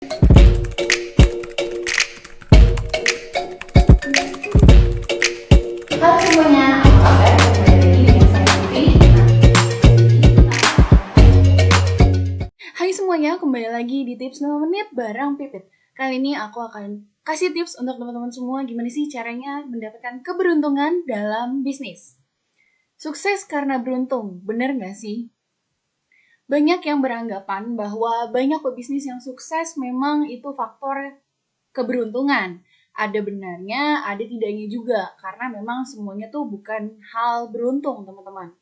Halo semuanya, apa kabar? Kembali lagi dengan saya Putri. Hai semuanya, kembali lagi di Tips 5 Menit bareng Pipit. Kali ini aku akan kasih tips untuk teman-teman semua gimana sih caranya mendapatkan keberuntungan dalam bisnis. Sukses karena beruntung, bener nggak sih? Banyak yang beranggapan bahwa banyak pebisnis yang sukses memang itu faktor keberuntungan. Ada benarnya, ada tidaknya juga, karena memang semuanya tuh bukan hal beruntung, teman-teman.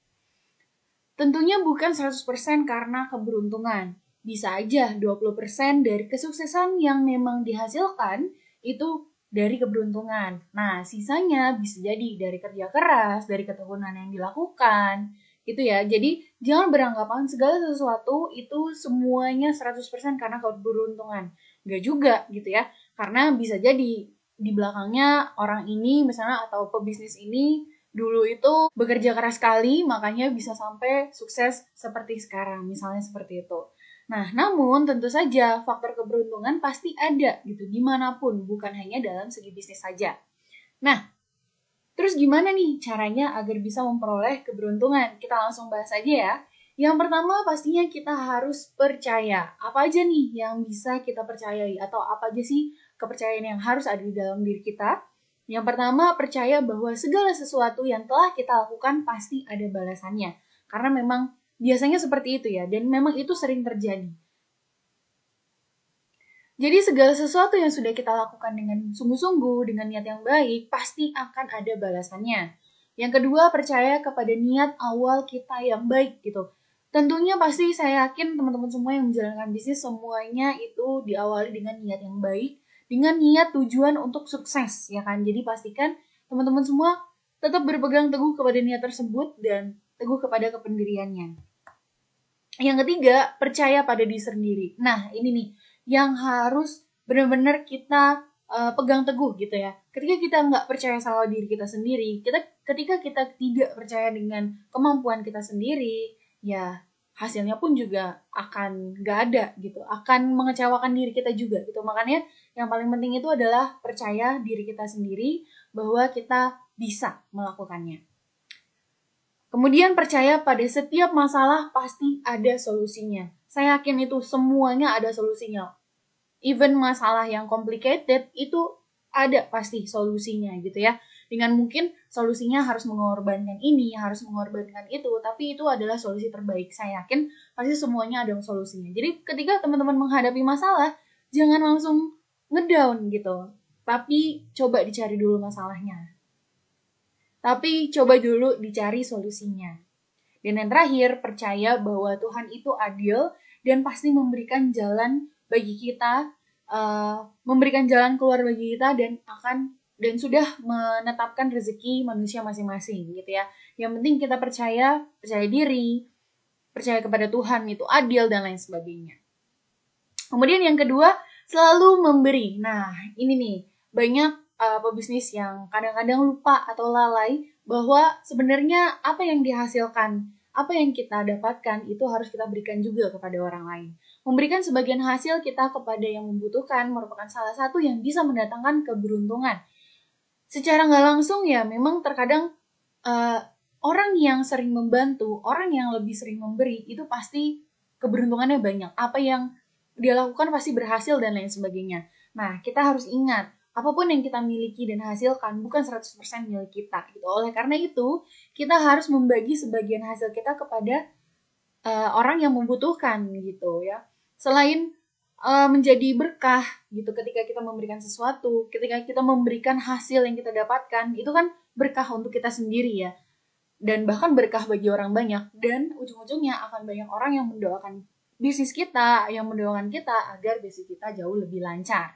Tentunya bukan 100% karena keberuntungan. Bisa aja 20% dari kesuksesan yang memang dihasilkan itu dari keberuntungan. Nah, sisanya bisa jadi dari kerja keras, dari ketekunan yang dilakukan, gitu ya. Jadi, jangan beranggapan segala sesuatu itu semuanya 100% karena keberuntungan. Nggak juga, gitu ya. Karena bisa jadi di belakangnya orang ini misalnya atau pebisnis ini dulu itu bekerja keras sekali, makanya bisa sampai sukses seperti sekarang, misalnya seperti itu. Nah, namun tentu saja faktor keberuntungan pasti ada gitu, dimanapun, bukan hanya dalam segi bisnis saja. Nah, terus gimana nih caranya agar bisa memperoleh keberuntungan? Kita langsung bahas aja ya. Yang pertama pastinya kita harus percaya. Apa aja nih yang bisa kita percayai? Atau apa aja sih kepercayaan yang harus ada di dalam diri kita? Yang pertama, percaya bahwa segala sesuatu yang telah kita lakukan pasti ada balasannya. Karena memang biasanya seperti itu ya, dan memang itu sering terjadi. Jadi segala sesuatu yang sudah kita lakukan dengan sungguh-sungguh, dengan niat yang baik, pasti akan ada balasannya. Yang kedua, percaya kepada niat awal kita yang baik gitu. Tentunya pasti saya yakin teman-teman semua yang menjalankan bisnis semuanya itu diawali dengan niat yang baik, dengan niat tujuan untuk sukses, ya kan? Jadi pastikan teman-teman semua tetap berpegang teguh kepada niat tersebut dan teguh kepada kependiriannya. Yang ketiga, percaya pada diri sendiri. Nah, ini nih yang harus benar-benar kita pegang teguh gitu ya. Ketika kita nggak percaya sama diri kita sendiri, ketika kita tidak percaya dengan kemampuan kita sendiri, ya hasilnya pun juga akan nggak ada gitu, akan mengecewakan diri kita juga gitu. Makanya yang paling penting itu adalah percaya diri kita sendiri bahwa kita bisa melakukannya. Kemudian percaya pada setiap masalah pasti ada solusinya. Saya yakin itu semuanya ada solusinya. Even masalah yang complicated itu ada pasti solusinya gitu ya. Dengan mungkin solusinya harus mengorbankan ini, harus mengorbankan itu, tapi itu adalah solusi terbaik. Saya yakin pasti semuanya ada solusinya. Jadi ketika teman-teman menghadapi masalah, jangan langsung ngedown gitu. Tapi coba dicari dulu masalahnya. Tapi coba dulu dicari solusinya. Dan yang terakhir, percaya bahwa Tuhan itu adil dan pasti memberikan jalan bagi kita, memberikan jalan keluar bagi kita dan sudah menetapkan rezeki manusia masing-masing gitu ya. Yang penting kita percaya diri, percaya kepada Tuhan itu adil dan lain sebagainya. Kemudian yang kedua, selalu memberi. Nah, ini nih, banyak pebisnis yang kadang-kadang lupa atau lalai bahwa sebenarnya apa yang dihasilkan, apa yang kita dapatkan itu harus kita berikan juga kepada orang lain. Memberikan sebagian hasil kita kepada yang membutuhkan merupakan salah satu yang bisa mendatangkan keberuntungan. Secara nggak langsung ya, memang terkadang orang yang sering membantu, orang yang lebih sering memberi, itu pasti keberuntungannya banyak. Apa yang dia lakukan pasti berhasil dan lain sebagainya. Nah, kita harus ingat, apapun yang kita miliki dan hasilkan bukan 100% milik kita gitu. Oleh karena itu, kita harus membagi sebagian hasil kita kepada orang yang membutuhkan gitu ya. Selain menjadi berkah gitu ketika kita memberikan sesuatu, ketika kita memberikan hasil yang kita dapatkan, itu kan berkah untuk kita sendiri ya. Dan bahkan berkah bagi orang banyak dan ujung-ujungnya akan banyak orang yang mendoakan bisnis kita, yang mendoakan kita agar bisnis kita jauh lebih lancar.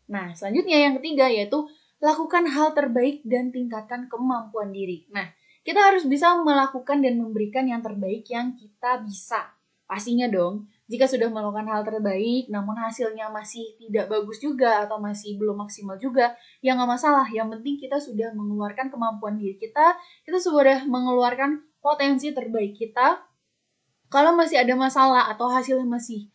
Nah, selanjutnya yang ketiga yaitu lakukan hal terbaik dan tingkatkan kemampuan diri. Nah, kita harus bisa melakukan dan memberikan yang terbaik yang kita bisa. Pastinya dong, jika sudah melakukan hal terbaik namun hasilnya masih tidak bagus juga atau masih belum maksimal juga, ya nggak masalah. Yang penting kita sudah mengeluarkan kemampuan diri kita sudah mengeluarkan potensi terbaik kita. Kalau masih ada masalah atau hasilnya masih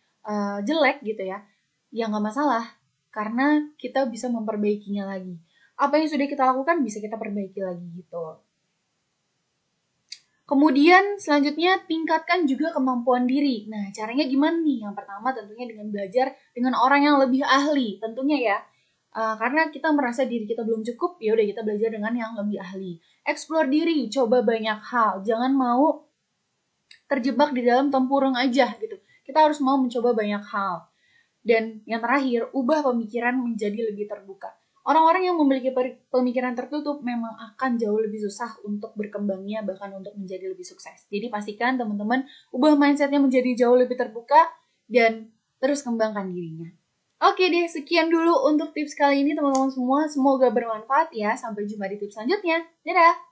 jelek gitu ya, ya nggak masalah, karena kita bisa memperbaikinya lagi. Apa yang sudah kita lakukan bisa kita perbaiki lagi gitu. Kemudian selanjutnya tingkatkan juga kemampuan diri. Nah, caranya gimana nih? Yang pertama tentunya dengan belajar dengan orang yang lebih ahli, tentunya ya. Karena kita merasa diri kita belum cukup, ya udah kita belajar dengan yang lebih ahli. Explore diri, coba banyak hal. Jangan mau terjebak di dalam tempurung aja gitu. Kita harus mau mencoba banyak hal. Dan yang terakhir, ubah pemikiran menjadi lebih terbuka. Orang-orang yang memiliki pemikiran tertutup memang akan jauh lebih susah untuk berkembangnya, bahkan untuk menjadi lebih sukses. Jadi pastikan teman-teman ubah mindsetnya menjadi jauh lebih terbuka dan terus kembangkan dirinya. Oke deh, sekian dulu untuk tips kali ini teman-teman semua. Semoga bermanfaat ya. Sampai jumpa di tips selanjutnya. Dadah!